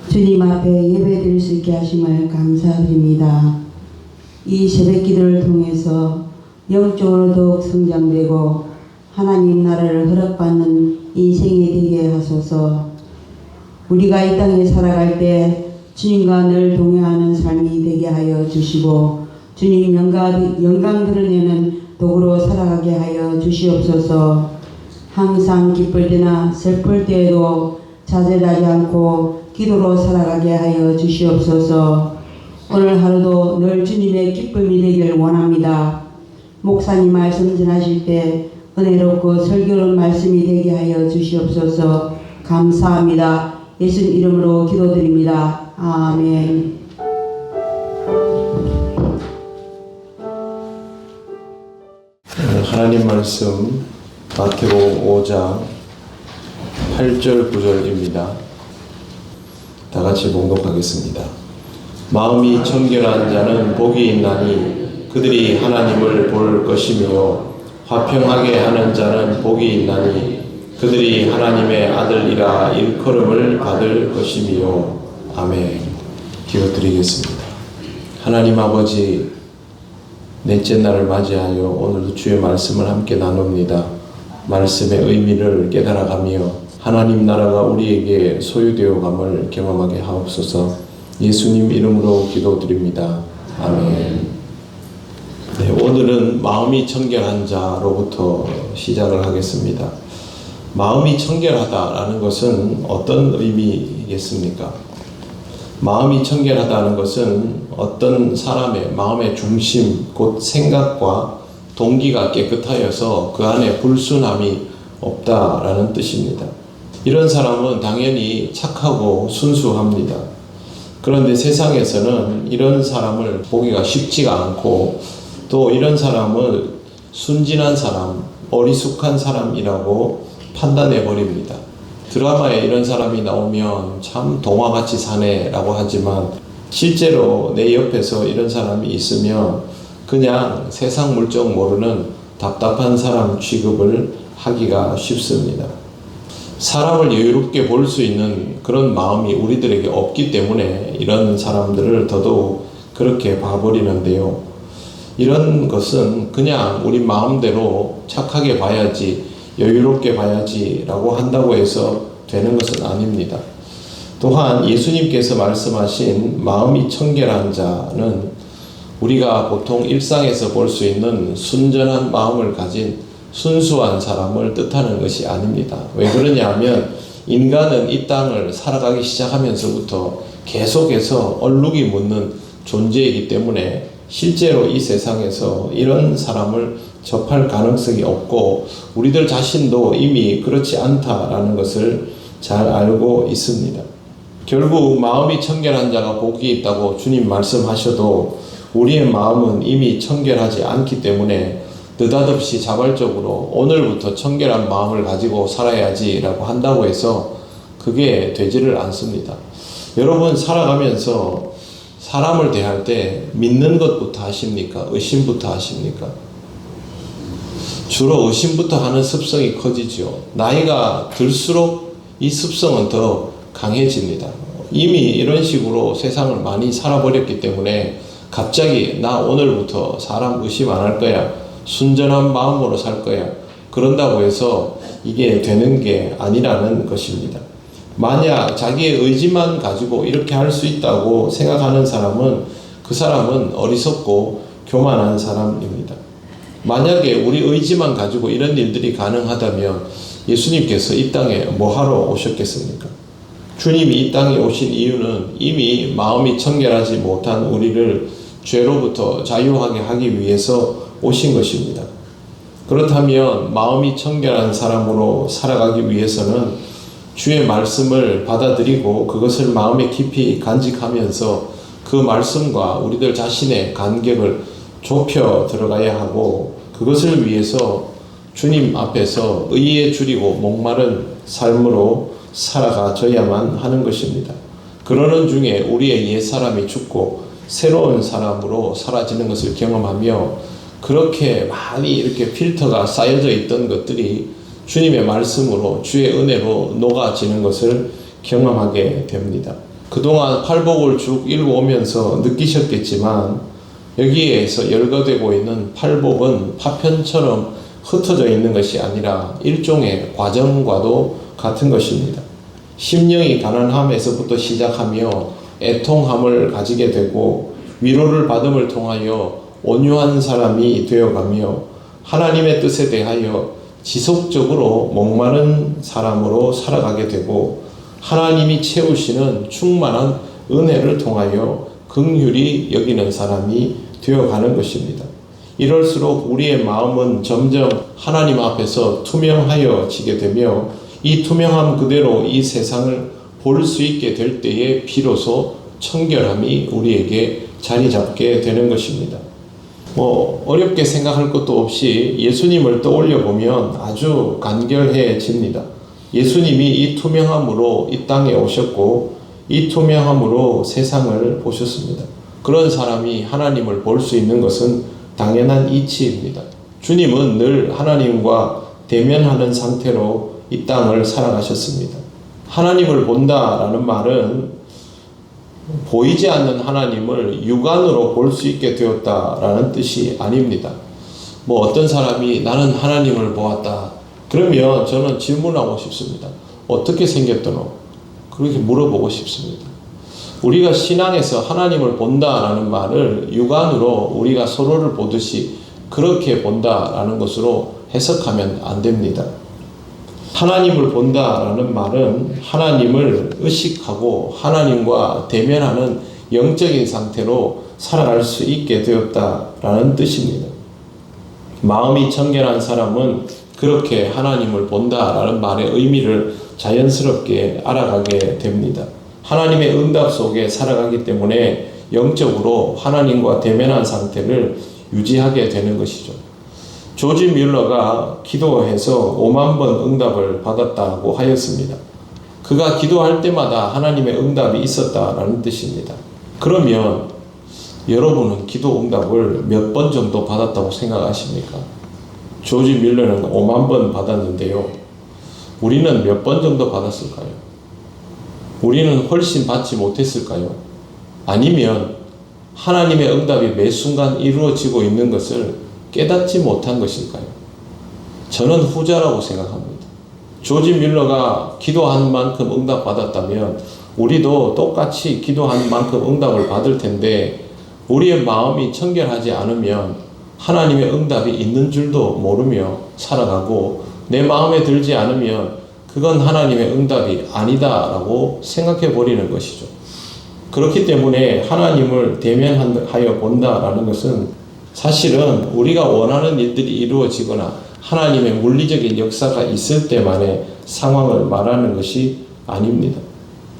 주님 앞에 예배드릴 수 있게 하심을 감사드립니다. 이 새벽기도를 통해서 영적으로 더욱 성장되고 하나님 나라를 허락받는 인생이 되게 하소서. 우리가 이 땅에 살아갈 때 주님과 늘 동행하는 삶이 되게 하여 주시고 주님 영광 드러내는 도구로 살아가게 하여 주시옵소서. 항상 기쁠 때나 슬플 때에도 좌절하지 않고 기도로 살아가게 하여 주시옵소서. 오늘 하루도 늘 주님의 기쁨이 되길 원합니다. 목사님 말씀 전하실 때 은혜롭고 슬기로운 말씀이 되게 하여 주시옵소서. 감사합니다. 예수님 이름으로 기도드립니다. 아멘. 하나님 말씀 마태복음 5장 8절 9절입니다. 다 같이 봉독하겠습니다. 마음이 청결한 자는 복이 있나니 그들이 하나님을 볼 것이며 화평하게 하는 자는 복이 있나니 그들이 하나님의 아들이라 일컬음을 받을 것이며. 아멘. 기도드리겠습니다. 하나님 아버지, 넷째 날을 맞이하여 오늘도 주의 말씀을 함께 나눕니다. 말씀의 의미를 깨달아가며 하나님 나라가 우리에게 소유되어 감을 경험하게 하옵소서. 예수님 이름으로 기도드립니다. 아멘. 네, 오늘은 마음이 청결한 자로부터 시작을 하겠습니다. 마음이 청결하다라는 것은 어떤 의미겠습니까? 마음이 청결하다는 것은 어떤 사람의 마음의 중심, 곧 생각과 동기가 깨끗하여서 그 안에 불순함이 없다라는 뜻입니다. 이런 사람은 당연히 착하고 순수합니다. 그런데 세상에서는 이런 사람을 보기가 쉽지가 않고 또 이런 사람을 순진한 사람, 어리숙한 사람이라고 판단해 버립니다. 드라마에 이런 사람이 나오면 참 동화같이 사네라고 하지만 실제로 내 옆에서 이런 사람이 있으면 그냥 세상 물정 모르는 답답한 사람 취급을 하기가 쉽습니다. 사람을 여유롭게 볼 수 있는 그런 마음이 우리들에게 없기 때문에 이런 사람들을 더더욱 그렇게 봐버리는데요. 이런 것은 그냥 우리 마음대로 착하게 봐야지, 여유롭게 봐야지 라고 한다고 해서 되는 것은 아닙니다. 또한 예수님께서 말씀하신 마음이 청결한 자는 우리가 보통 일상에서 볼 수 있는 순전한 마음을 가진 순수한 사람을 뜻하는 것이 아닙니다. 왜 그러냐면 인간은 이 땅을 살아가기 시작하면서부터 계속해서 얼룩이 묻는 존재이기 때문에 실제로 이 세상에서 이런 사람을 접할 가능성이 없고 우리들 자신도 이미 그렇지 않다라는 것을 잘 알고 있습니다. 결국 마음이 청결한 자가 복이 있다고 주님 말씀하셔도 우리의 마음은 이미 청결하지 않기 때문에 느닷없이 자발적으로 오늘부터 청결한 마음을 가지고 살아야지 라고 한다고 해서 그게 되지를 않습니다. 여러분 살아가면서 사람을 대할 때 믿는 것부터 하십니까? 의심부터 하십니까? 주로 의심부터 하는 습성이 커지죠. 나이가 들수록 이 습성은 더 강해집니다. 이미 이런 식으로 세상을 많이 살아버렸기 때문에 갑자기 나 오늘부터 사람 의심 안 할 거야, 순전한 마음으로 살 거야, 그런다고 해서 이게 되는 게 아니라는 것입니다. 만약 자기의 의지만 가지고 이렇게 할 수 있다고 생각하는 사람은 그 사람은 어리석고 교만한 사람입니다. 만약에 우리 의지만 가지고 이런 일들이 가능하다면 예수님께서 이 땅에 뭐 하러 오셨겠습니까? 주님이 이 땅에 오신 이유는 이미 마음이 청결하지 못한 우리를 죄로부터 자유하게 하기 위해서 오신 것입니다. 그렇다면 마음이 청결한 사람으로 살아가기 위해서는 주의 말씀을 받아들이고 그것을 마음에 깊이 간직하면서 그 말씀과 우리들 자신의 간격을 좁혀 들어가야 하고 그것을 위해서 주님 앞에서 의에 줄이고 목마른 삶으로 살아가져야만 하는 것입니다. 그러는 중에 우리의 옛사람이 죽고 새로운 사람으로 사라지는 것을 경험하며 그렇게 많이 이렇게 필터가 쌓여져 있던 것들이 주님의 말씀으로 주의 은혜로 녹아지는 것을 경험하게 됩니다. 그동안 팔복을 쭉 읽어오면서 느끼셨겠지만 여기에서 열거되고 있는 팔복은 파편처럼 흩어져 있는 것이 아니라 일종의 과정과도 같은 것입니다. 심령이 가난함에서부터 시작하며 애통함을 가지게 되고 위로를 받음을 통하여 온유한 사람이 되어가며 하나님의 뜻에 대하여 지속적으로 목마른 사람으로 살아가게 되고 하나님이 채우시는 충만한 은혜를 통하여 긍휼히 여기는 사람이 되어가는 것입니다. 이럴수록 우리의 마음은 점점 하나님 앞에서 투명하여지게 되며 이 투명함 그대로 이 세상을 볼 수 있게 될 때에 비로소 청결함이 우리에게 자리 잡게 되는 것입니다. 어렵게 생각할 것도 없이 예수님을 떠올려 보면 아주 간결해집니다. 예수님이 이 투명함으로 이 땅에 오셨고 이 투명함으로 세상을 보셨습니다. 그런 사람이 하나님을 볼 수 있는 것은 당연한 이치입니다. 주님은 늘 하나님과 대면하는 상태로 이 땅을 살아가셨습니다. 하나님을 본다라는 말은 보이지 않는 하나님을 육안으로 볼 수 있게 되었다라는 뜻이 아닙니다. 어떤 사람이 나는 하나님을 보았다. 그러면 저는 질문하고 싶습니다. 어떻게 생겼더노? 그렇게 물어보고 싶습니다. 우리가 신앙에서 하나님을 본다라는 말을 육안으로 우리가 서로를 보듯이 그렇게 본다라는 것으로 해석하면 안 됩니다. 하나님을 본다라는 말은 하나님을 의식하고 하나님과 대면하는 영적인 상태로 살아갈 수 있게 되었다라는 뜻입니다. 마음이 청결한 사람은 그렇게 하나님을 본다라는 말의 의미를 자연스럽게 알아가게 됩니다. 하나님의 응답 속에 살아가기 때문에 영적으로 하나님과 대면한 상태를 유지하게 되는 것이죠. 조지 뮬러가 기도해서 5만 번 응답을 받았다고 하였습니다. 그가 기도할 때마다 하나님의 응답이 있었다라는 뜻입니다. 그러면 여러분은 기도 응답을 몇 번 정도 받았다고 생각하십니까? 조지 뮬러는 5만 번 받았는데요. 우리는 몇 번 정도 받았을까요? 우리는 훨씬 받지 못했을까요? 아니면 하나님의 응답이 매 순간 이루어지고 있는 것을 깨닫지 못한 것일까요? 저는 후자라고 생각합니다. 조지 뮬러가 기도한 만큼 응답받았다면 우리도 똑같이 기도한 만큼 응답을 받을 텐데 우리의 마음이 청결하지 않으면 하나님의 응답이 있는 줄도 모르며 살아가고 내 마음에 들지 않으면 그건 하나님의 응답이 아니다라고 생각해 버리는 것이죠. 그렇기 때문에 하나님을 대면하여 본다라는 것은 사실은 우리가 원하는 일들이 이루어지거나 하나님의 물리적인 역사가 있을 때만의 상황을 말하는 것이 아닙니다.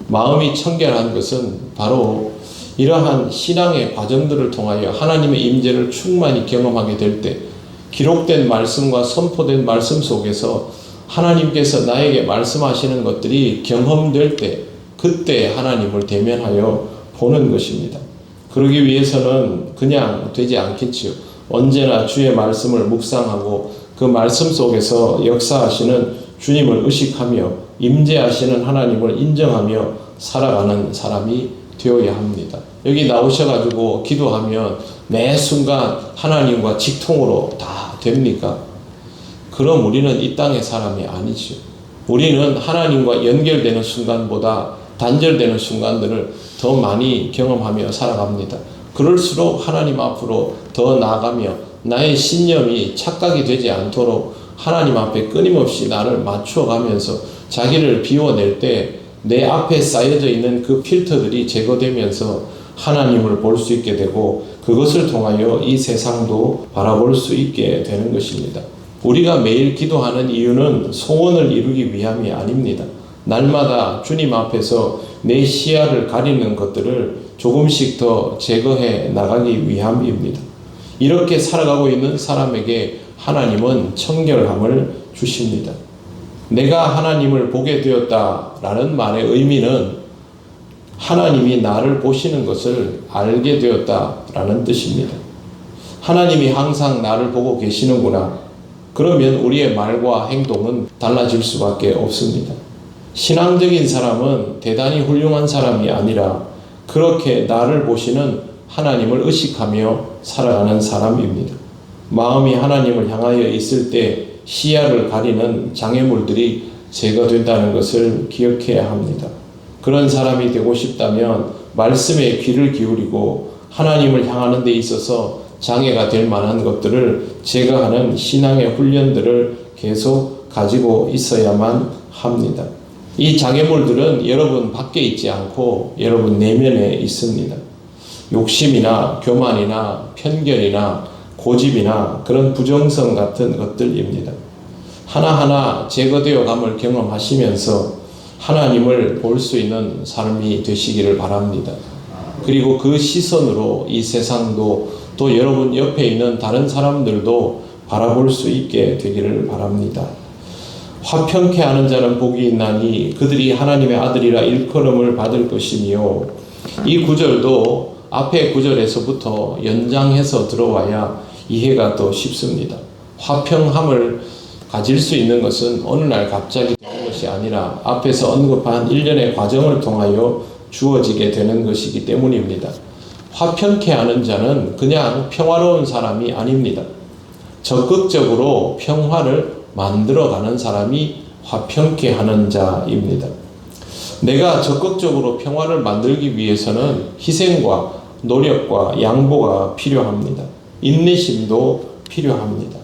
마음이 청결한 것은 바로 이러한 신앙의 과정들을 통하여 하나님의 임재를 충만히 경험하게 될 때 기록된 말씀과 선포된 말씀 속에서 하나님께서 나에게 말씀하시는 것들이 경험될 때 그때 하나님을 대면하여 보는 것입니다. 그러기 위해서는 그냥 되지 않겠지요. 언제나 주의 말씀을 묵상하고 그 말씀 속에서 역사하시는 주님을 의식하며 임재하시는 하나님을 인정하며 살아가는 사람이 되어야 합니다. 여기 나오셔가지고 기도하면 매 순간 하나님과 직통으로 다 됩니까? 그럼 우리는 이 땅의 사람이 아니죠. 우리는 하나님과 연결되는 순간보다 단절되는 순간들을 더 많이 경험하며 살아갑니다. 그럴수록 하나님 앞으로 더 나아가며 나의 신념이 착각이 되지 않도록 하나님 앞에 끊임없이 나를 맞추어가면서 자기를 비워낼 때 내 앞에 쌓여져 있는 그 필터들이 제거되면서 하나님을 볼 수 있게 되고 그것을 통하여 이 세상도 바라볼 수 있게 되는 것입니다. 우리가 매일 기도하는 이유는 소원을 이루기 위함이 아닙니다. 날마다 주님 앞에서 내 시야를 가리는 것들을 조금씩 더 제거해 나가기 위함입니다. 이렇게 살아가고 있는 사람에게 하나님은 청결함을 주십니다. 내가 하나님을 보게 되었다라는 말의 의미는 하나님이 나를 보시는 것을 알게 되었다라는 뜻입니다. 하나님이 항상 나를 보고 계시는구나. 그러면 우리의 말과 행동은 달라질 수밖에 없습니다. 신앙적인 사람은 대단히 훌륭한 사람이 아니라 그렇게 나를 보시는 하나님을 의식하며 살아가는 사람입니다. 마음이 하나님을 향하여 있을 때 시야를 가리는 장애물들이 제거된다는 것을 기억해야 합니다. 그런 사람이 되고 싶다면 말씀에 귀를 기울이고 하나님을 향하는 데 있어서 장애가 될 만한 것들을 제거하는 신앙의 훈련들을 계속 가지고 있어야만 합니다. 이 장애물들은 여러분 밖에 있지 않고 여러분 내면에 있습니다. 욕심이나 교만이나 편견이나 고집이나 그런 부정성 같은 것들입니다. 하나하나 제거되어 감을 경험하시면서 하나님을 볼 수 있는 삶이 되시기를 바랍니다. 그리고 그 시선으로 이 세상도 또 여러분 옆에 있는 다른 사람들도 바라볼 수 있게 되기를 바랍니다. 화평케 하는 자는 복이 있나니 그들이 하나님의 아들이라 일컬음을 받을 것이며, 이 구절도 앞에 구절에서부터 연장해서 들어와야 이해가 더 쉽습니다. 화평함을 가질 수 있는 것은 어느 날 갑자기 되는 것이 아니라 앞에서 언급한 일련의 과정을 통하여 주어지게 되는 것이기 때문입니다. 화평케 하는 자는 그냥 평화로운 사람이 아닙니다. 적극적으로 평화를 만들어가는 사람이 화평케 하는 자입니다. 내가 적극적으로 평화를 만들기 위해서는 희생과 노력과 양보가 필요합니다. 인내심도 필요합니다.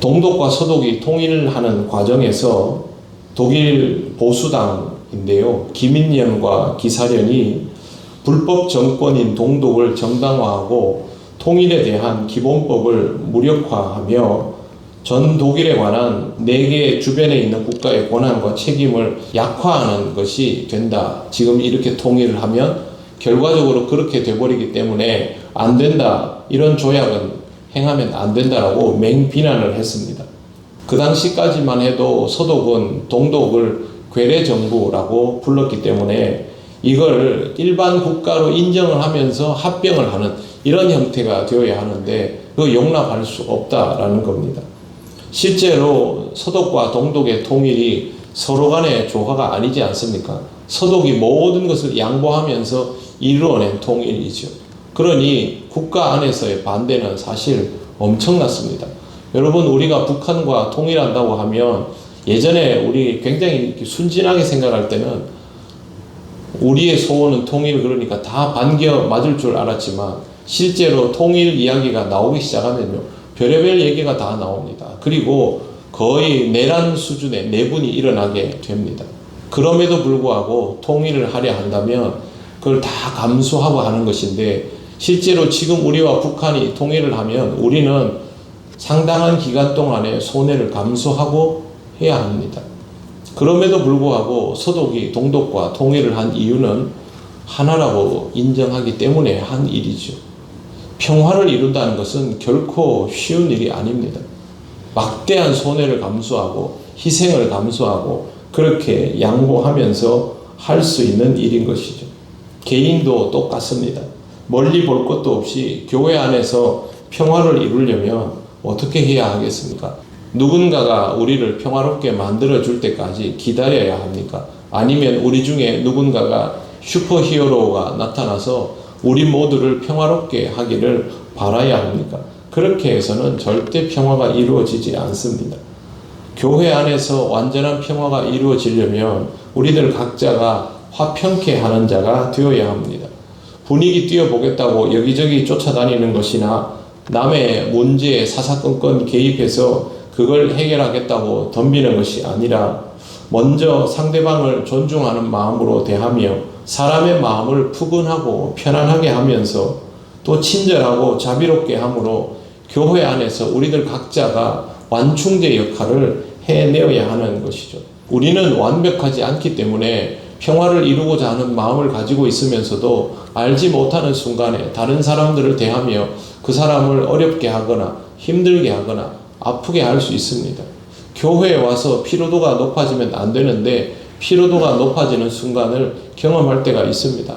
동독과 서독이 통일하는 과정에서 독일 보수당인데요, 기민련과 기사련이 불법 정권인 동독을 정당화하고 통일에 대한 기본법을 무력화하며 전 독일에 관한 4개 주변에 있는 국가의 권한과 책임을 약화하는 것이 된다. 지금 이렇게 통일을 하면 결과적으로 그렇게 돼버리기 때문에 안 된다. 이런 조약은 행하면 안 된다라고 맹비난을 했습니다. 그 당시까지만 해도 서독은 동독을 괴뢰정부라고 불렀기 때문에 이걸 일반 국가로 인정을 하면서 합병을 하는 이런 형태가 되어야 하는데 그거 용납할 수 없다라는 겁니다. 실제로 서독과 동독의 통일이 서로 간의 조화가 아니지 않습니까? 서독이 모든 것을 양보하면서 이루어낸 통일이죠. 그러니 국가 안에서의 반대는 사실 엄청났습니다. 여러분, 우리가 북한과 통일한다고 하면 예전에 우리 굉장히 순진하게 생각할 때는 우리의 소원은 통일, 그러니까 다 반겨 맞을 줄 알았지만 실제로 통일 이야기가 나오기 시작하면요, 별의별 얘기가 다 나옵니다. 그리고 거의 내란 수준의 내분이 일어나게 됩니다. 그럼에도 불구하고 통일을 하려 한다면 그걸 다 감수하고 하는 것인데, 실제로 지금 우리와 북한이 통일을 하면 우리는 상당한 기간 동안에 손해를 감수하고 해야 합니다. 그럼에도 불구하고 서독이 동독과 통일을 한 이유는 하나라고 인정하기 때문에 한 일이죠. 평화를 이룬다는 것은 결코 쉬운 일이 아닙니다. 막대한 손해를 감수하고 희생을 감수하고 그렇게 양보하면서 할 수 있는 일인 것이죠. 개인도 똑같습니다. 멀리 볼 것도 없이 교회 안에서 평화를 이루려면 어떻게 해야 하겠습니까? 누군가가 우리를 평화롭게 만들어줄 때까지 기다려야 합니까? 아니면 우리 중에 누군가가 슈퍼히어로가 나타나서 우리 모두를 평화롭게 하기를 바라야 합니까? 그렇게 해서는 절대 평화가 이루어지지 않습니다. 교회 안에서 완전한 평화가 이루어지려면 우리들 각자가 화평케 하는 자가 되어야 합니다. 분위기 띄워보겠다고 여기저기 쫓아다니는 것이나 남의 문제에 사사건건 개입해서 그걸 해결하겠다고 덤비는 것이 아니라 먼저 상대방을 존중하는 마음으로 대하며 사람의 마음을 푸근하고 편안하게 하면서 또 친절하고 자비롭게 함으로 교회 안에서 우리들 각자가 완충제 역할을 해내어야 하는 것이죠. 우리는 완벽하지 않기 때문에 평화를 이루고자 하는 마음을 가지고 있으면서도 알지 못하는 순간에 다른 사람들을 대하며 그 사람을 어렵게 하거나 힘들게 하거나 아프게 할 수 있습니다. 교회에 와서 피로도가 높아지면 안 되는데 피로도가 높아지는 순간을 경험할 때가 있습니다.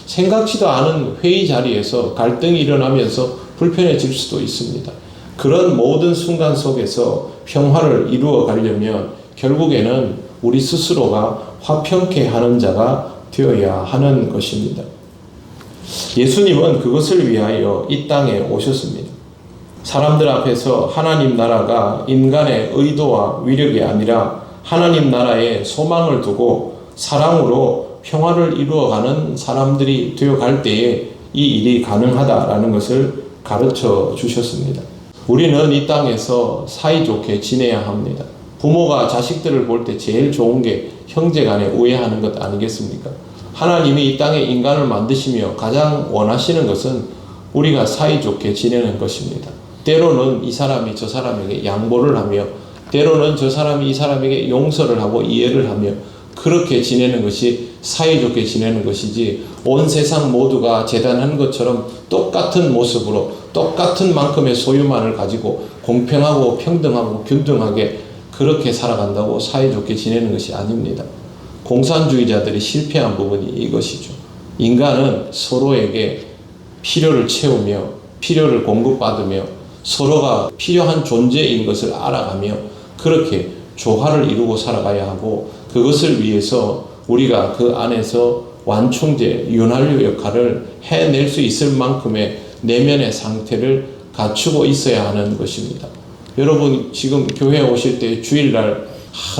생각지도 않은 회의 자리에서 갈등이 일어나면서 불편해질 수도 있습니다. 그런 모든 순간 속에서 평화를 이루어 가려면 결국에는 우리 스스로가 화평케 하는 자가 되어야 하는 것입니다. 예수님은 그것을 위하여 이 땅에 오셨습니다. 사람들 앞에서 하나님 나라가 인간의 의도와 위력이 아니라 하나님 나라에 소망을 두고 사랑으로 평화를 이루어가는 사람들이 되어갈 때에 이 일이 가능하다라는 것을 가르쳐 주셨습니다. 우리는 이 땅에서 사이좋게 지내야 합니다. 부모가 자식들을 볼 때 제일 좋은 게 형제간에 우애하는 것 아니겠습니까? 하나님이 이 땅에 인간을 만드시며 가장 원하시는 것은 우리가 사이좋게 지내는 것입니다. 때로는 이 사람이 저 사람에게 양보를 하며 때로는 저 사람이 이 사람에게 용서를 하고 이해를 하며 그렇게 지내는 것이 사이좋게 지내는 것이지 온 세상 모두가 재단한 것처럼 똑같은 모습으로 똑같은 만큼의 소유만을 가지고 공평하고 평등하고 균등하게 그렇게 살아간다고 사이좋게 지내는 것이 아닙니다. 공산주의자들이 실패한 부분이 이것이죠. 인간은 서로에게 필요를 채우며 필요를 공급받으며 서로가 필요한 존재인 것을 알아가며 그렇게 조화를 이루고 살아가야 하고 그것을 위해서 우리가 그 안에서 완충제, 윤활유 역할을 해낼 수 있을 만큼의 내면의 상태를 갖추고 있어야 하는 것입니다. 여러분 지금 교회에 오실 때 주일날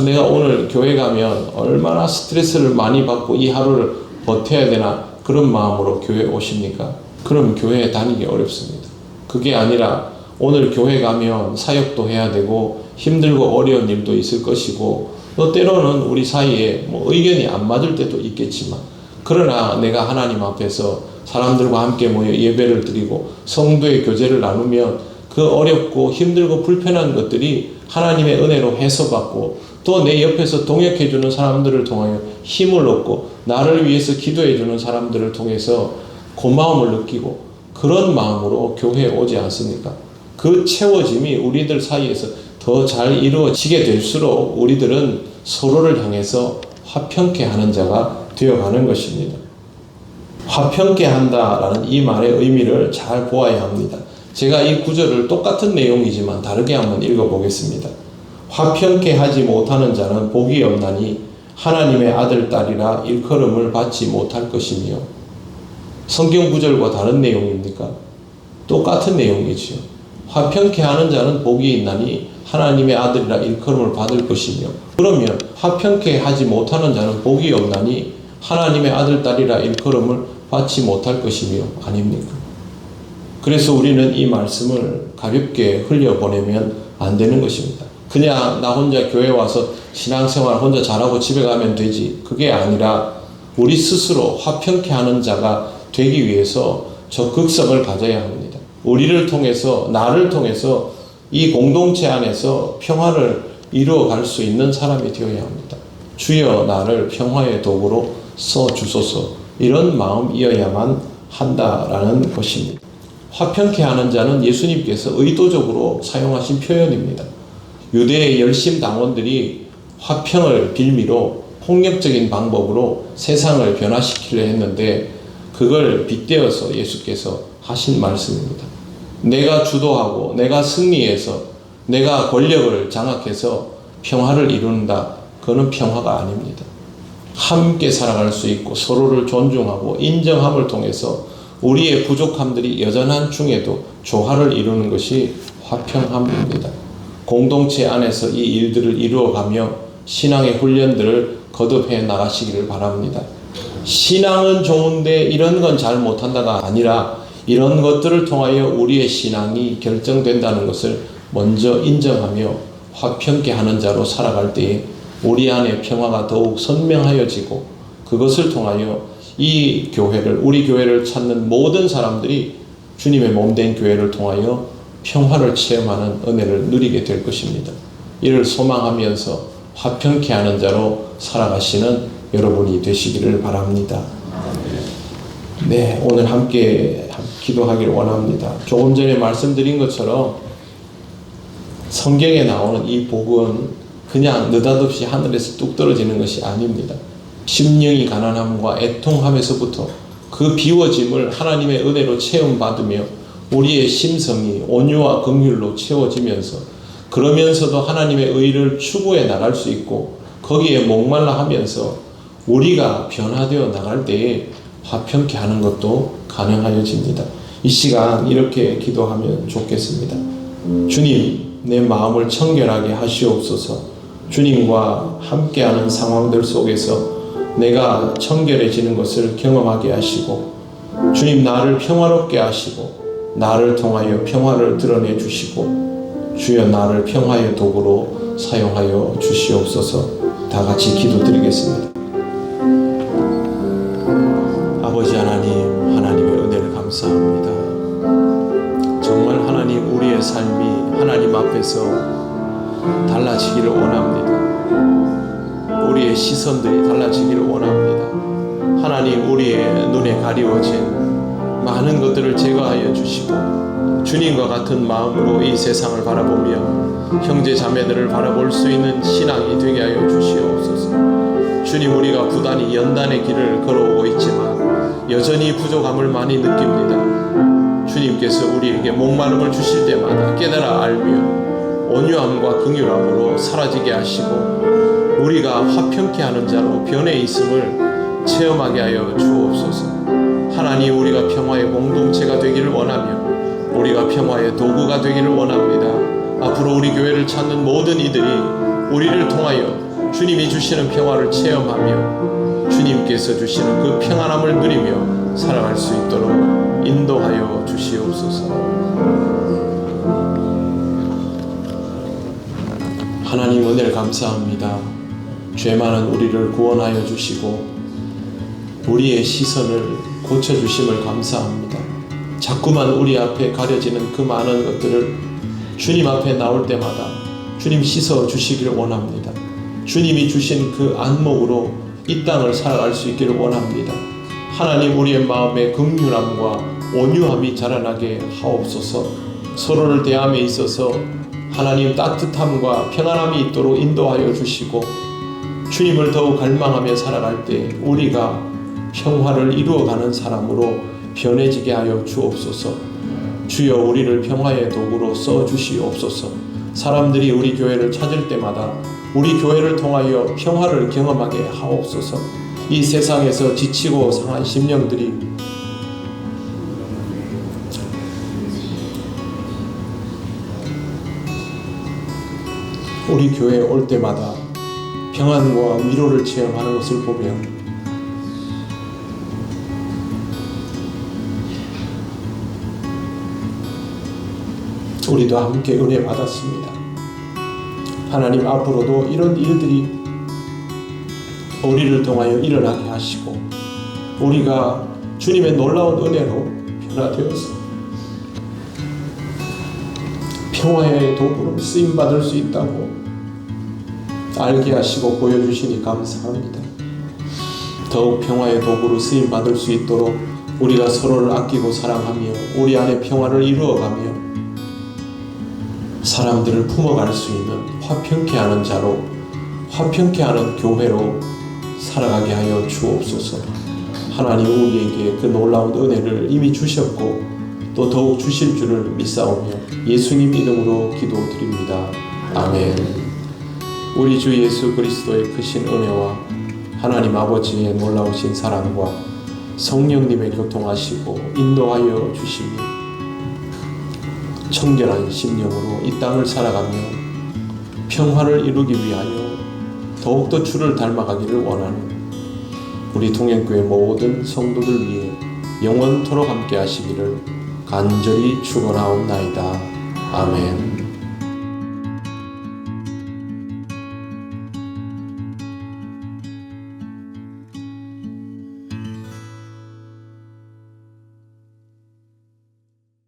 내가 오늘 교회 가면 얼마나 스트레스를 많이 받고 이 하루를 버텨야 되나 그런 마음으로 교회에 오십니까? 그럼 교회에 다니기 어렵습니다. 그게 아니라 오늘 교회 가면 사역도 해야 되고 힘들고 어려운 일도 있을 것이고 또 때로는 우리 사이에 의견이 안 맞을 때도 있겠지만 그러나 내가 하나님 앞에서 사람들과 함께 모여 예배를 드리고 성도의 교제를 나누면 그 어렵고 힘들고 불편한 것들이 하나님의 은혜로 해소받고 또 내 옆에서 동역해주는 사람들을 통하여 힘을 얻고 나를 위해서 기도해주는 사람들을 통해서 고마움을 느끼고 그런 마음으로 교회에 오지 않습니까? 그 채워짐이 우리들 사이에서 더 잘 이루어지게 될수록 우리들은 서로를 향해서 화평케 하는 자가 되어가는 것입니다. 화평케 한다라는 이 말의 의미를 잘 보아야 합니다. 제가 이 구절을 똑같은 내용이지만 다르게 한번 읽어보겠습니다. 화평케 하지 못하는 자는 복이 없나니 하나님의 아들 딸이라 일컬음을 받지 못할 것이며 성경 구절과 다른 내용입니까? 똑같은 내용이지요. 화평케 하는 자는 복이 있나니 하나님의 아들이라 일컬음을 받을 것이며 그러면 화평케 하지 못하는 자는 복이 없나니 하나님의 아들 딸이라 일컬음을 받지 못할 것이며 아닙니까? 그래서 우리는 이 말씀을 가볍게 흘려보내면 안 되는 것입니다. 그냥 나 혼자 교회 와서 신앙생활 혼자 잘하고 집에 가면 되지. 그게 아니라 우리 스스로 화평케 하는 자가 되기 위해서 적극성을 가져야 합니다. 우리를 통해서 나를 통해서 이 공동체 안에서 평화를 이루어갈 수 있는 사람이 되어야 합니다. 주여 나를 평화의 도구로 써주소서 이런 마음이어야만 한다라는 것입니다. 화평케 하는 자는 예수님께서 의도적으로 사용하신 표현입니다. 유대의 열심 당원들이 화평을 빌미로 폭력적인 방법으로 세상을 변화시키려 했는데 그걸 빗대어서 예수께서 하신 말씀입니다. 내가 주도하고 내가 승리해서 내가 권력을 장악해서 평화를 이룬다. 그거는 평화가 아닙니다. 함께 살아갈 수 있고 서로를 존중하고 인정함을 통해서 우리의 부족함들이 여전한 중에도 조화를 이루는 것이 화평함입니다. 공동체 안에서 이 일들을 이루어가며 신앙의 훈련들을 거듭해 나가시기를 바랍니다. 신앙은 좋은데 이런 건 잘 못한다가 아니라 이런 것들을 통하여 우리의 신앙이 결정된다는 것을 먼저 인정하며 화평케 하는 자로 살아갈 때에 우리 안에 평화가 더욱 선명하여지고 그것을 통하여 이 교회를 우리 교회를 찾는 모든 사람들이 주님의 몸된 교회를 통하여 평화를 체험하는 은혜를 누리게 될 것입니다. 이를 소망하면서 화평케 하는 자로 살아가시는 여러분이 되시기를 바랍니다. 네, 오늘 함께 기도하기를 원합니다. 조금 전에 말씀드린 것처럼 성경에 나오는 이 복은 그냥 느닷없이 하늘에서 뚝 떨어지는 것이 아닙니다. 심령이 가난함과 애통함에서부터 그 비워짐을 하나님의 은혜로 체험받으며 우리의 심성이 온유와 긍휼로 채워지면서 그러면서도 하나님의 의를 추구해 나갈 수 있고 거기에 목말라 하면서 우리가 변화되어 나갈 때에 화평케 하는 것도 가능하여집니다. 이 시간 이렇게 기도하면 좋겠습니다. 주님, 내 마음을 청결하게 하시옵소서. 주님과 함께하는 상황들 속에서 내가 청결해지는 것을 경험하게 하시고 주님 나를 평화롭게 하시고 나를 통하여 평화를 드러내 주시고 주여 나를 평화의 도구로 사용하여 주시옵소서. 다 같이 기도드리겠습니다. 아버지 하나님, 하나님의 은혜를 감사합니다. 정말 하나님, 우리의 삶이 하나님 앞에서 달라지기를 원합니다. 우리의 시선들이 달라지기를 원합니다. 하나님, 우리의 눈에 가리워진 많은 것들을 제거하여 주시고 주님과 같은 마음으로 이 세상을 바라보며 형제 자매들을 바라볼 수 있는 신앙이 되게 하여 주시옵소서. 주님, 우리가 부단히 연단의 길을 걸어오고 있지만 여전히 부족함을 많이 느낍니다. 주님께서 우리에게 목마름을 주실 때마다 깨달아 알며 온유함과 긍휼함으로 사라지게 하시고 우리가 화평케 하는 자로 변해 있음을 체험하게 하여 주옵소서. 하나님, 우리가 평화의 공동체가 되기를 원하며 우리가 평화의 도구가 되기를 원합니다. 앞으로 우리 교회를 찾는 모든 이들이 우리를 통하여 주님이 주시는 평화를 체험하며 주님께서 주시는 그 평안함을 누리며 살아갈 수 있도록 인도하여 주시옵소서. 하나님, 은혜를 감사합니다. 죄 많은 우리를 구원하여 주시고 우리의 시선을 고쳐주심을 감사합니다. 자꾸만 우리 앞에 가려지는 그 많은 것들을 주님 앞에 나올 때마다 주님 씻어 주시기를 원합니다. 주님이 주신 그 안목으로 이 땅을 살아갈 수 있기를 원합니다. 하나님, 우리의 마음에 긍휼함과 온유함이 자라나게 하옵소서. 서로를 대함에 있어서 하나님 따뜻함과 평안함이 있도록 인도하여 주시고 주님을 더욱 갈망하며 살아갈 때 우리가 평화를 이루어가는 사람으로 변해지게 하여 주옵소서. 주여, 우리를 평화의 도구로 써주시옵소서. 사람들이 우리 교회를 찾을 때마다 우리 교회를 통하여 평화를 경험하게 하옵소서. 이 세상에서 지치고 상한 심령들이 우리 교회에 올 때마다 평안과 위로를 체험하는 것을 보면 우리도 함께 은혜 받았습니다. 하나님, 앞으로도 이런 일들이 우리를 통하여 일어나게 하시고 우리가 주님의 놀라운 은혜로 변화되어서 평화의 도구로 쓰임받을 수 있다고 알게 하시고 보여주시니 감사합니다. 더욱 평화의 도구로 쓰임받을 수 있도록 우리가 서로를 아끼고 사랑하며 우리 안에 평화를 이루어가며 사람들을 품어갈 수 있는 화평케 하는 자로, 화평케 하는 교회로 살아가게 하여 주옵소서. 하나님, 우리에게 그 놀라운 은혜를 이미 주셨고 또 더욱 주실 줄을 믿사오며 예수님 이름으로 기도드립니다. 아멘. 우리 주 예수 그리스도의 크신 은혜와 하나님 아버지의 놀라우신 사랑과 성령님의 교통하시고 인도하여 주시니 청결한 심령으로 이 땅을 살아가며 평화를 이루기 위하여 더욱더 주를 닮아가기를 원하는 우리 통영교회 모든 성도들 위해 영원토록 함께 하시기를 간절히 축원하옵나이다. 아멘.